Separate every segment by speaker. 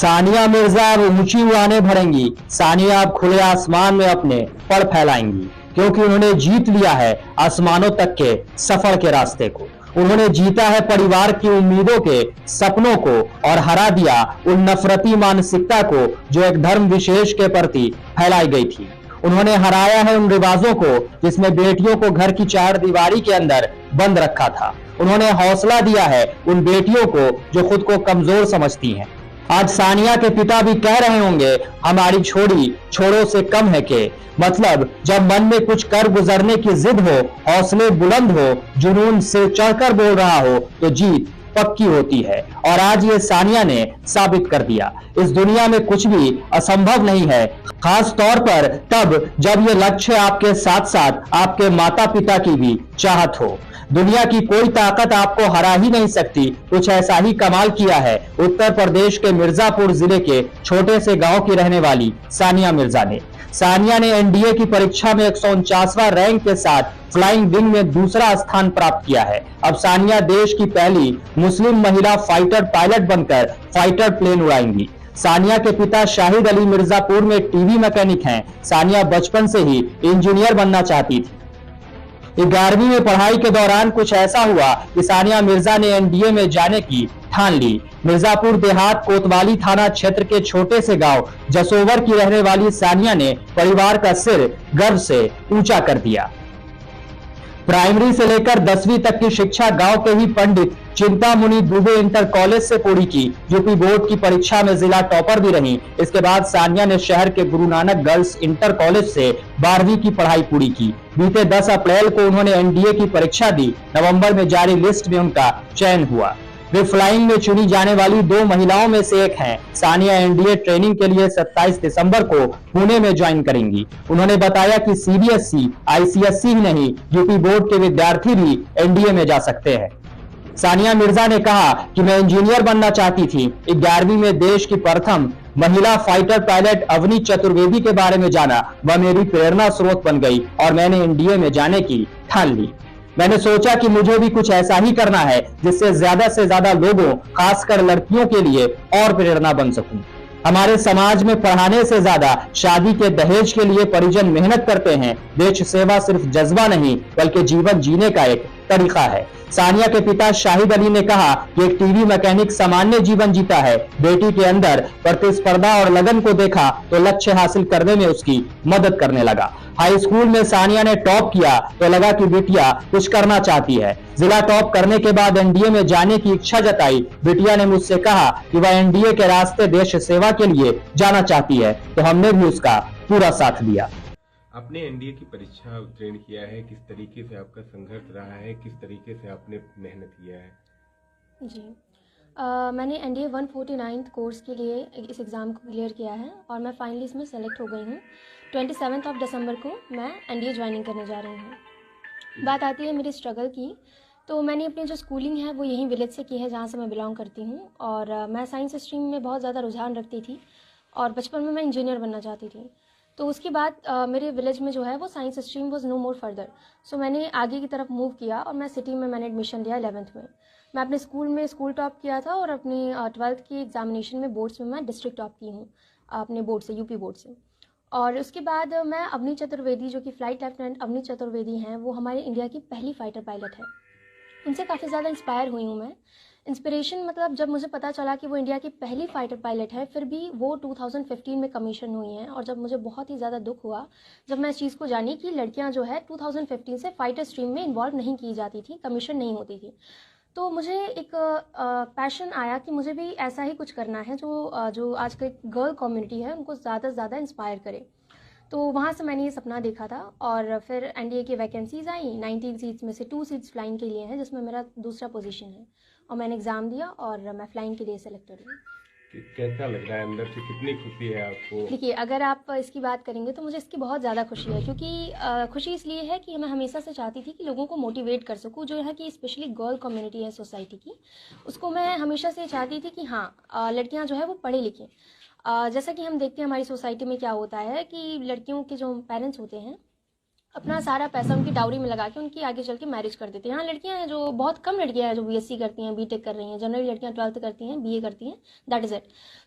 Speaker 1: सानिया मिर्जा अब ऊंची उड़ानें भरेंगी। सानिया अब खुले आसमान में अपने पर फैलाएंगी, क्योंकि उन्होंने जीत लिया है आसमानों तक के सफर के रास्ते को। उन्होंने जीता है परिवार की उम्मीदों के सपनों को और हरा दिया उन नफरती मानसिकता को जो एक धर्म विशेष के प्रति फैलाई गई थी। उन्होंने हराया है उन रिवाजों को जिसमें बेटियों को घर की चार दीवारी के अंदर बंद रखा था। उन्होंने हौसला दिया है उन बेटियों को जो खुद को कमजोर समझती हैं। आज सानिया के पिता भी कह रहे होंगे, हमारी छोड़ी छोड़ों से कम है के। मतलब जब मन में कुछ कर गुजरने की जिद हो, हौसले बुलंद हो, जुनून से चढ़कर बोल रहा हो, तो जीत पक्की होती है। और आज ये सानिया ने साबित कर दिया, इस दुनिया में कुछ भी असंभव नहीं है, खास तौर पर तब जब ये लक्ष्य आपके साथ साथ आपके माता पिता की भी चाहत हो। दुनिया की कोई ताकत आपको हरा ही नहीं सकती। कुछ ऐसा ही कमाल किया है उत्तर प्रदेश के मिर्जापुर जिले के छोटे से गांव की रहने वाली सानिया मिर्जा ने। सानिया ने एनडीए की परीक्षा में 149वां रैंक के साथ फ्लाइंग विंग में दूसरा स्थान प्राप्त किया है। अब सानिया देश की पहली मुस्लिम महिला फाइटर पायलट बनकर फाइटर प्लेन उड़ाएंगी। सानिया के पिता शाहिद अली मिर्जापुर में टीवी मैकेनिक हैं। सानिया बचपन से ही इंजीनियर बनना चाहती थी। 11वीं में पढ़ाई के दौरान कुछ ऐसा हुआ कि सानिया मिर्जा ने एनडीए में जाने की ठान ली। मिर्जापुर देहात कोतवाली थाना क्षेत्र के छोटे से गांव जसोवर की रहने वाली सानिया ने परिवार का सिर गर्व से ऊंचा कर दिया। प्राइमरी से लेकर 10वीं तक की शिक्षा गांव के ही पंडित चिंतामुनि दुबे इंटर कॉलेज से पूरी की। यूपी बोर्ड की परीक्षा में जिला टॉपर भी रही। इसके बाद सानिया ने शहर के Guru Nanak girls inter college से 12वीं की पढ़ाई पूरी की। बीते 10 अप्रैल को उन्होंने एनडीए की परीक्षा दी। नवंबर में जारी लिस्ट में उनका चयन हुआ। वे फ्लाइंग में चुनी जाने वाली 2 महिलाओं में से एक हैं। सानिया एनडीए ट्रेनिंग के लिए 27 दिसंबर को पुणे में ज्वाइन करेंगी। उन्होंने बताया कि सीबीएसई, आईसीएसई ही नहीं, यूपी बोर्ड के विद्यार्थी भी एनडीए में जा सकते हैं। सानिया मिर्जा ने कहा कि मैं इंजीनियर बनना चाहती थी। 11वीं में देश की प्रथम महिला फाइटर पायलट अवनी चतुर्वेदी के बारे में जाना, वह मेरी प्रेरणा स्रोत बन गई और मैंने एनडीए में जाने की ठान ली। मैंने सोचा कि मुझे भी कुछ ऐसा ही करना है जिससे ज्यादा से ज्यादा लोगों, खासकर लड़कियों के लिए और प्रेरणा बन सकूं। हमारे समाज में पढ़ाने से ज्यादा शादी के दहेज के लिए परिजन मेहनत करते हैं। देश सेवा सिर्फ जज्बा नहीं बल्कि जीवन जीने का एक तरीका है। सानिया के पिता शाहिद अली ने कहा कि एक टीवी मैकेनिक सामान्य जीवन जीता है। बेटी के अंदर प्रतिस्पर्धा और लगन को देखा तो लक्ष्य हासिल करने में उसकी मदद करने लगा। हाई स्कूल में सानिया ने टॉप किया तो लगा कि बिटिया कुछ करना चाहती है। जिला टॉप करने के बाद एनडीए में जाने की इच्छा जताई। बिटिया ने मुझसे कहा कि वह एनडीए के रास्ते देश सेवा के लिए जाना चाहती है, तो हमने भी उसका पूरा साथ दिया।
Speaker 2: आपने एनडीए की परीक्षा उत्तीर्ण किया है, किस तरीके से आपका संघर्ष रहा है, किस तरीके से आपने मेहनत किया है?
Speaker 3: जी, मैंने एनडीए 149 कोर्स के लिए इस एग्ज़ाम को क्लियर किया है और मैं फाइनली इसमें सेलेक्ट हो गई हूँ। 27 दिसंबर को मैं एनडीए ज्वाइनिंग करने जा रही हूँ। बात आती है मेरी स्ट्रगल की, तो मैंने अपनी जो स्कूलिंग है वो यहीं विलेज से की है जहाँ से मैं बिलोंग करती हूँ। और मैं साइंस स्ट्रीम में बहुत ज़्यादा रुझान रखती थी और बचपन में मैं इंजीनियर बनना चाहती थी। तो उसके बाद मेरे विलेज में जो है वो science stream was no more further. So मैंने आगे की तरफ मूव किया और मैं सिटी में मैंने एडमिशन लिया 11th में। मैं अपने स्कूल में स्कूल टॉप किया था और अपनी 12th की एग्जामिनेशन में बोर्ड्स में मैं डिस्ट्रिक्ट टॉप की हूँ अपने बोर्ड से, यूपी बोर्ड से। और उसके बाद मैं अवनी चतुर्वेदी, जो कि फ़्लाइट लेफ्टिनेंट अवनी चतुर्वेदी हैं, वो हमारे इंडिया की पहली फ़ाइटर पायलट है। उनसे काफ़ी ज़्यादा इंस्पायर हुई हूँ मैं। इंस्पिरेशन मतलब जब मुझे पता चला कि वो इंडिया की पहली फ़ाइटर पायलट है, फिर भी वो 2015 में कमीशन हुई हैं। और जब मुझे बहुत ही ज़्यादा दुख हुआ जब मैं इस चीज़ को जानी कि लड़कियां जो है 2015 से फ़ाइटर स्ट्रीम में इन्वॉल्व नहीं की जाती थी, कमीशन नहीं होती थी। तो मुझे एक पैशन आया कि मुझे भी ऐसा ही कुछ करना है जो आज की गर्ल कम्युनिटी है उनको ज़्यादा से ज़्यादा इंस्पायर करे। तो वहाँ से मैंने ये सपना देखा था और फिर एनडीए की वैकेंसीज आई। 19 सीट्स में से 2 सीट्स फ्लाइंग के लिए हैं, जिसमें मेरा दूसरा पोजीशन है और मैंने एग्ज़ाम दिया और मैं फ्लाइंग के लिए सेलेक्टेड हुई।
Speaker 2: कैसा लग रहा है अंदर से, कितनी खुशी है आपको?
Speaker 3: देखिए, अगर आप इसकी बात करेंगे तो मुझे इसकी बहुत ज़्यादा खुशी है, क्योंकि खुशी इसलिए है कि मैं हमेशा से चाहती थी कि लोगों को मोटिवेट कर सकूं। जो यहाँ की स्पेशली गर्ल कम्युनिटी है सोसाइटी की, उसको मैं हमेशा से चाहती थी कि हाँ, लड़कियाँ जो है वो पढ़े लिखें। जैसा कि हम देखते हैं हमारी सोसाइटी में क्या होता है कि लड़कियों के जो पेरेंट्स होते हैं अपना सारा पैसा उनकी डाउरी में लगा के उनकी आगे चल के मैरिज कर देते हैं। यहाँ लड़कियां हैं जो बहुत कम लड़कियां हैं जो बीएससी करती हैं, बीटेक कर रही हैं, जनरली लड़कियां 12th करती हैं, बीए करती हैं, दैट इज़ इट।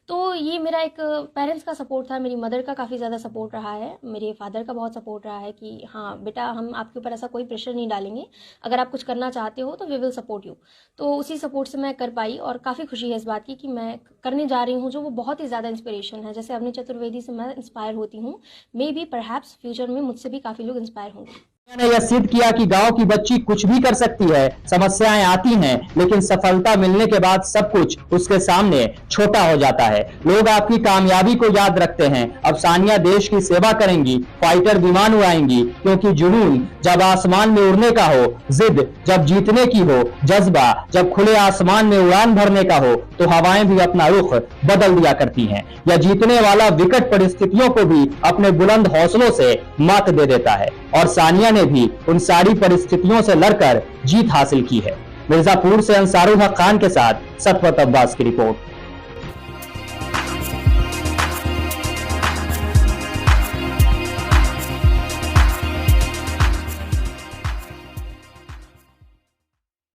Speaker 3: तो ये मेरा एक पेरेंट्स का सपोर्ट था, मेरी मदर का काफ़ी ज़्यादा सपोर्ट रहा है, मेरे फादर का बहुत सपोर्ट रहा है कि हाँ बेटा, हम आपके ऊपर ऐसा कोई प्रेशर नहीं डालेंगे, अगर आप कुछ करना चाहते हो तो वी विल सपोर्ट यू। तो उसी सपोर्ट से मैं कर पाई और काफ़ी खुशी है इस बात की कि मैं करने जा रही हूँ जो वो बहुत ही ज़्यादा इंस्पिरेशन है। जैसे अवनी चतुर्वेदी से मैं इंस्पायर होती हूँ, मे बी परहैप्स फ्यूचर में मुझसे भी काफ़ी लोग इंस्पायर होंगे।
Speaker 1: ने यह सिद्ध किया कि गांव की बच्ची कुछ भी कर सकती है। समस्याएं आती हैं, लेकिन सफलता मिलने के बाद सब कुछ उसके सामने छोटा हो जाता है। लोग आपकी कामयाबी को याद रखते हैं। अब सानिया देश की सेवा करेंगी, फाइटर विमान उड़ाएंगी, क्योंकि जुनून जब आसमान में उड़ने का हो, जिद जब जीतने की हो, जज्बा जब खुले आसमान में उड़ान भरने का हो, तो हवाएं भी अपना रुख बदल दिया करती हैं। यह जीतने वाला विकट परिस्थितियों को भी अपने बुलंद हौसलों से मात दे देता है, और सानिया ने भी उन सारी परिस्थितियों से लड़कर जीत हासिल की है। मिर्जापुर से अंसारुल हक खान के साथ सतवत अब्बास की रिपोर्ट।